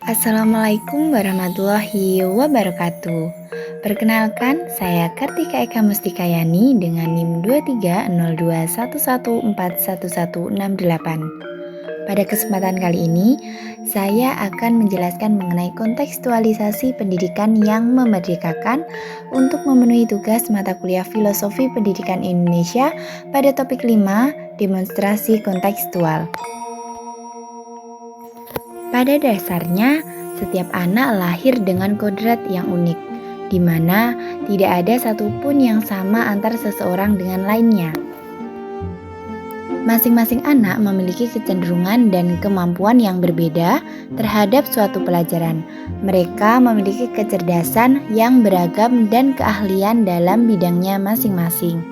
Assalamualaikum warahmatullahi wabarakatuh. Perkenalkan, saya Kartika Eka Mustikayani dengan NIM 230211411168. Pada kesempatan kali ini, saya akan menjelaskan mengenai kontekstualisasi pendidikan yang memerdekakan untuk memenuhi tugas mata kuliah Filosofi Pendidikan Indonesia pada topik 5, demonstrasi kontekstual. Pada dasarnya, setiap anak lahir dengan kodrat yang unik, di mana tidak ada satupun yang sama antara seseorang dengan lainnya. Masing-masing anak memiliki kecenderungan dan kemampuan yang berbeda terhadap suatu pelajaran. Mereka memiliki kecerdasan yang beragam dan keahlian dalam bidangnya masing-masing.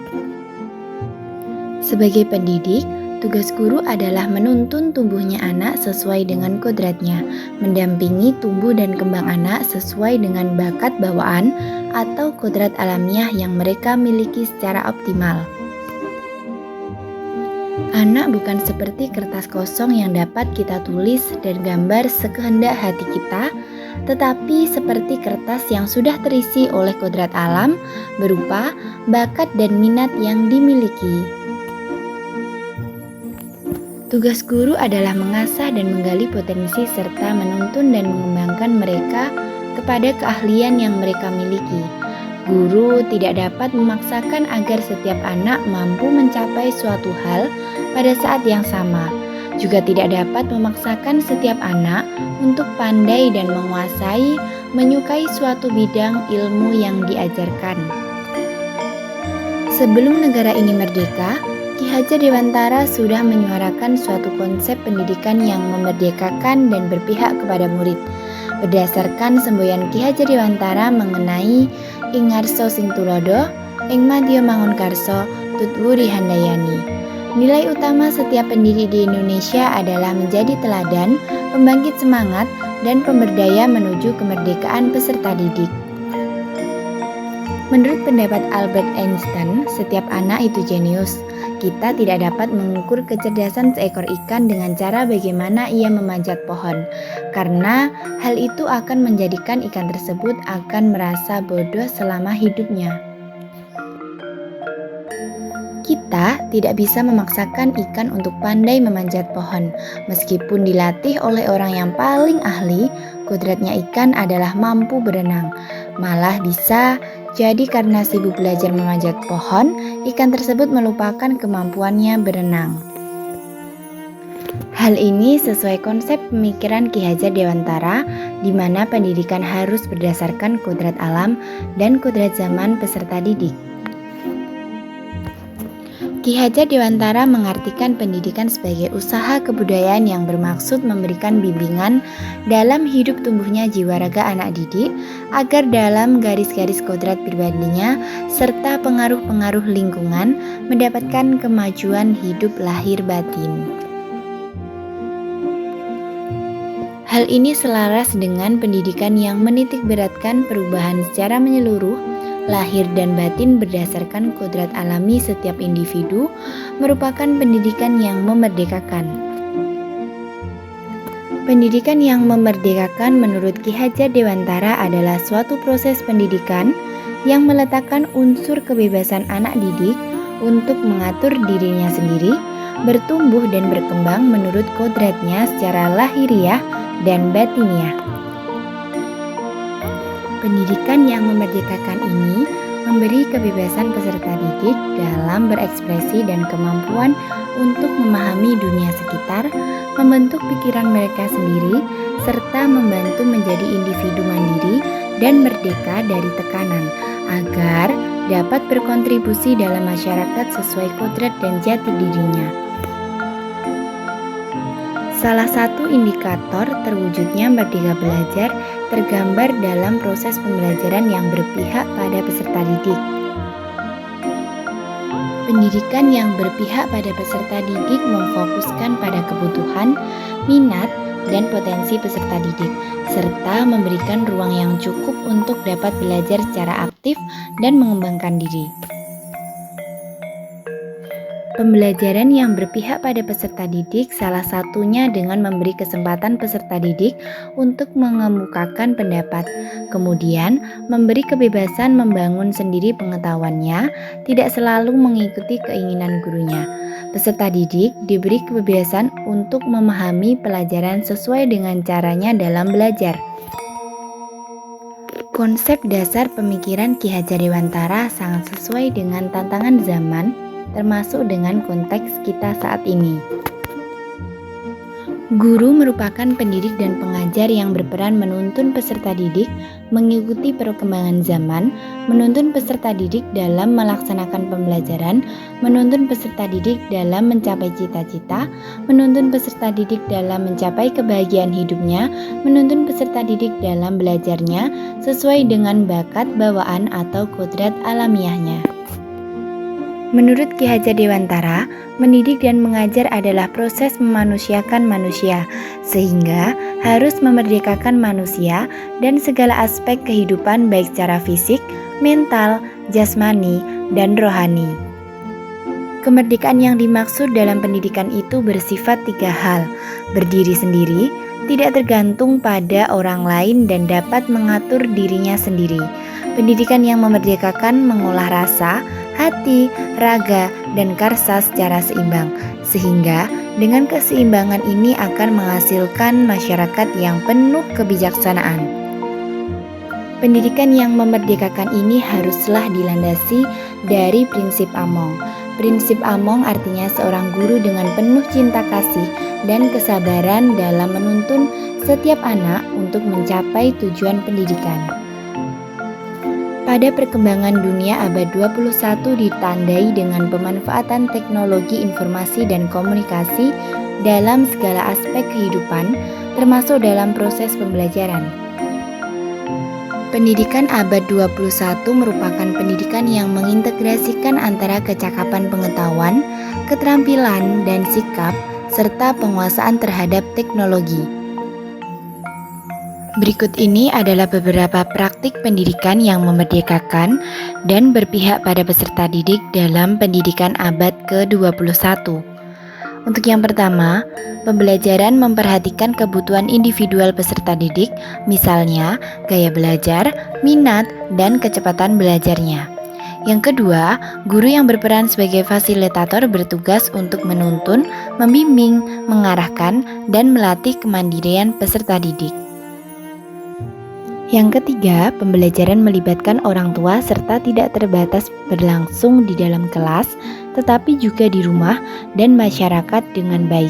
Sebagai pendidik, tugas guru adalah menuntun tumbuhnya anak sesuai dengan kodratnya, mendampingi tumbuh dan kembang anak sesuai dengan bakat bawaan atau kodrat alamiah yang mereka miliki secara optimal. Anak bukan seperti kertas kosong yang dapat kita tulis dan gambar sekehendak hati kita, tetapi seperti kertas yang sudah terisi oleh kodrat alam berupa bakat dan minat yang dimiliki. Tugas guru adalah mengasah dan menggali potensi serta menuntun dan mengembangkan mereka kepada keahlian yang mereka miliki. Guru tidak dapat memaksakan agar setiap anak mampu mencapai suatu hal pada saat yang sama. Juga tidak dapat memaksakan setiap anak untuk pandai dan menguasai, menyukai suatu bidang ilmu yang diajarkan. Sebelum negara ini merdeka, Ki Hajar Dewantara sudah menyuarakan suatu konsep pendidikan yang memerdekakan dan berpihak kepada murid. Berdasarkan semboyan Ki Hajar Dewantara mengenai ing ngarsa sing tulodo, ing madya mangunkarsa, tutwuri handayani. Nilai utama setiap pendidik di Indonesia adalah menjadi teladan, pembangkit semangat, dan pemberdaya menuju kemerdekaan peserta didik. Menurut pendapat Albert Einstein, setiap anak itu jenius. Kita tidak dapat mengukur kecerdasan seekor ikan dengan cara bagaimana ia memanjat pohon, karena hal itu akan menjadikan ikan tersebut akan merasa bodoh selama hidupnya. Kita tidak bisa memaksakan ikan untuk pandai memanjat pohon, meskipun dilatih oleh orang yang paling ahli. Kodratnya ikan adalah mampu berenang, malah bisa jadi karena sibuk belajar memanjat pohon, ikan tersebut melupakan kemampuannya berenang. Hal ini sesuai konsep pemikiran Ki Hajar Dewantara, di mana pendidikan harus berdasarkan kodrat alam dan kodrat zaman peserta didik. Ki Hajar Dewantara mengartikan pendidikan sebagai usaha kebudayaan yang bermaksud memberikan bimbingan dalam hidup tumbuhnya jiwa raga anak didik agar dalam garis-garis kodrat pribadinya serta pengaruh-pengaruh lingkungan mendapatkan kemajuan hidup lahir batin. Hal ini selaras dengan pendidikan yang menitik beratkan perubahan secara menyeluruh lahir dan batin berdasarkan kodrat alami setiap individu, merupakan pendidikan yang memerdekakan. Pendidikan yang memerdekakan menurut Ki Hajar Dewantara adalah suatu proses pendidikan yang meletakkan unsur kebebasan anak didik untuk mengatur dirinya sendiri, bertumbuh dan berkembang menurut kodratnya secara lahiriah dan batiniah. Pendidikan yang memerdekakan ini memberi kebebasan peserta didik dalam berekspresi dan kemampuan untuk memahami dunia sekitar, membentuk pikiran mereka sendiri, serta membantu menjadi individu mandiri dan merdeka dari tekanan, agar dapat berkontribusi dalam masyarakat sesuai kodrat dan jati dirinya. Salah satu indikator terwujudnya merdeka belajar tergambar dalam proses pembelajaran yang berpihak pada peserta didik. Pendidikan yang berpihak pada peserta didik memfokuskan pada kebutuhan, minat, dan potensi peserta didik, serta memberikan ruang yang cukup untuk dapat belajar secara aktif dan mengembangkan diri. Pembelajaran yang berpihak pada peserta didik salah satunya dengan memberi kesempatan peserta didik untuk mengemukakan pendapat, kemudian memberi kebebasan membangun sendiri pengetahuannya, tidak selalu mengikuti keinginan gurunya. Peserta didik diberi kebebasan untuk memahami pelajaran sesuai dengan caranya dalam belajar. Konsep dasar pemikiran Ki Hajar Dewantara sangat sesuai dengan tantangan zaman, termasuk dengan konteks kita saat ini. Guru merupakan pendidik dan pengajar yang berperan menuntun peserta didik mengikuti perkembangan zaman, menuntun peserta didik dalam melaksanakan pembelajaran, menuntun peserta didik dalam mencapai cita-cita, menuntun peserta didik dalam mencapai kebahagiaan hidupnya, menuntun peserta didik dalam belajarnya sesuai dengan bakat bawaan atau kodrat alamiahnya. Menurut Ki Hajar Dewantara, mendidik dan mengajar adalah proses memanusiakan manusia, sehingga harus memerdekakan manusia dan segala aspek kehidupan baik secara fisik, mental, jasmani, dan rohani. Kemerdekaan yang dimaksud dalam pendidikan itu bersifat 3 hal: berdiri sendiri, tidak tergantung pada orang lain dan dapat mengatur dirinya sendiri. Pendidikan yang memerdekakan mengolah rasa, hati, raga, dan karsa secara seimbang, sehingga dengan keseimbangan ini akan menghasilkan masyarakat yang penuh kebijaksanaan. Pendidikan yang memerdekakan ini haruslah dilandasi dari prinsip Among. Prinsip Among artinya seorang guru dengan penuh cinta kasih dan kesabaran dalam menuntun setiap anak untuk mencapai tujuan pendidikan. Pada perkembangan dunia abad 21 ditandai dengan pemanfaatan teknologi informasi dan komunikasi dalam segala aspek kehidupan, termasuk dalam proses pembelajaran. Pendidikan abad 21 merupakan pendidikan yang mengintegrasikan antara kecakapan pengetahuan, keterampilan, dan sikap, serta penguasaan terhadap teknologi. Berikut ini adalah beberapa praktik pendidikan yang memerdekakan dan berpihak pada peserta didik dalam pendidikan abad ke-21. Untuk yang pertama, pembelajaran memperhatikan kebutuhan individual peserta didik, misalnya gaya belajar, minat, dan kecepatan belajarnya. Yang kedua, guru yang berperan sebagai fasilitator bertugas untuk menuntun, membimbing, mengarahkan, dan melatih kemandirian peserta didik. Yang ketiga, pembelajaran melibatkan orang tua serta tidak terbatas berlangsung di dalam kelas, tetapi juga di rumah dan masyarakat dengan baik.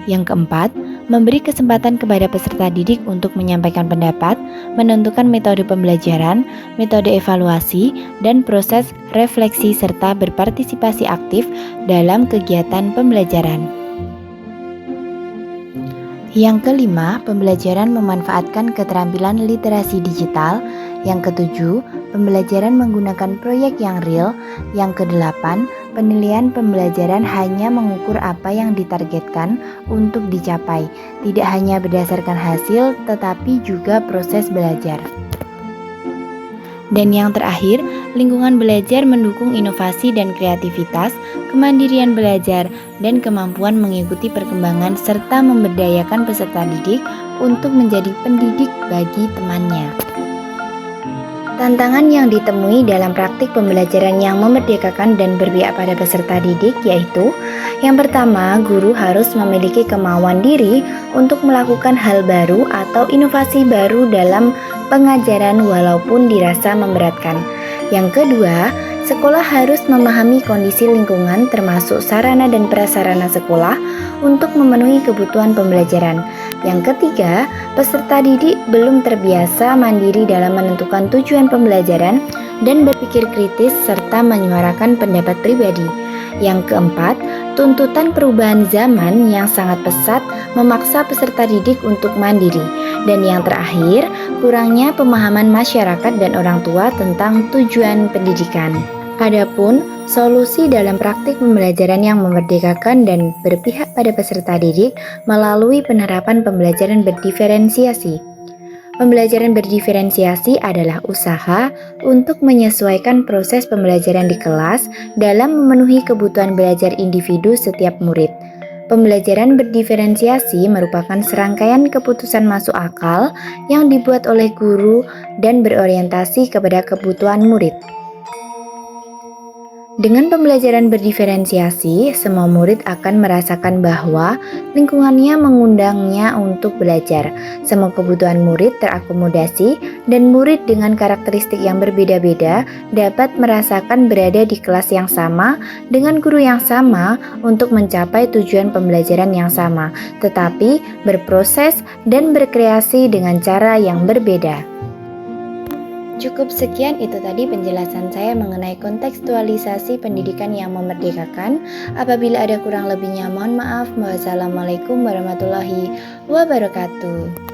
Yang keempat, memberi kesempatan kepada peserta didik untuk menyampaikan pendapat, menentukan metode pembelajaran, metode evaluasi, dan proses refleksi serta berpartisipasi aktif dalam kegiatan pembelajaran. Yang kelima, pembelajaran memanfaatkan keterampilan literasi digital. Yang ketujuh, pembelajaran menggunakan proyek yang real. Yang kedelapan, penilaian pembelajaran hanya mengukur apa yang ditargetkan untuk dicapai, tidak hanya berdasarkan hasil, tetapi juga proses belajar. Dan yang terakhir, lingkungan belajar mendukung inovasi dan kreativitas, kemandirian belajar, dan kemampuan mengikuti perkembangan serta memberdayakan peserta didik untuk menjadi pendidik bagi temannya. Tantangan yang ditemui dalam praktik pembelajaran yang memerdekakan dan berpihak pada peserta didik yaitu: yang pertama, guru harus memiliki kemauan diri untuk melakukan hal baru atau inovasi baru dalam pengajaran walaupun dirasa memberatkan. Yang kedua, sekolah harus memahami kondisi lingkungan termasuk sarana dan prasarana sekolah untuk memenuhi kebutuhan pembelajaran. Yang ketiga, peserta didik belum terbiasa mandiri dalam menentukan tujuan pembelajaran dan berpikir kritis serta menyuarakan pendapat pribadi. Yang keempat, tuntutan perubahan zaman yang sangat pesat memaksa peserta didik untuk mandiri. Dan yang terakhir, kurangnya pemahaman masyarakat dan orang tua tentang tujuan pendidikan. Adapun solusi dalam praktik pembelajaran yang memerdekakan dan berpihak pada peserta didik melalui penerapan pembelajaran berdiferensiasi. Pembelajaran berdiferensiasi adalah usaha untuk menyesuaikan proses pembelajaran di kelas dalam memenuhi kebutuhan belajar individu setiap murid. Pembelajaran berdiferensiasi merupakan serangkaian keputusan masuk akal yang dibuat oleh guru dan berorientasi kepada kebutuhan murid. Dengan pembelajaran berdiferensiasi, semua murid akan merasakan bahwa lingkungannya mengundangnya untuk belajar. Semua kebutuhan murid terakomodasi dan murid dengan karakteristik yang berbeda-beda dapat merasakan berada di kelas yang sama dengan guru yang sama untuk mencapai tujuan pembelajaran yang sama, tetapi berproses dan berkreasi dengan cara yang berbeda. Cukup sekian itu tadi penjelasan saya mengenai kontekstualisasi pendidikan yang memerdekakan. Apabila ada kurang lebihnya mohon maaf. Wassalamualaikum warahmatullahi wabarakatuh.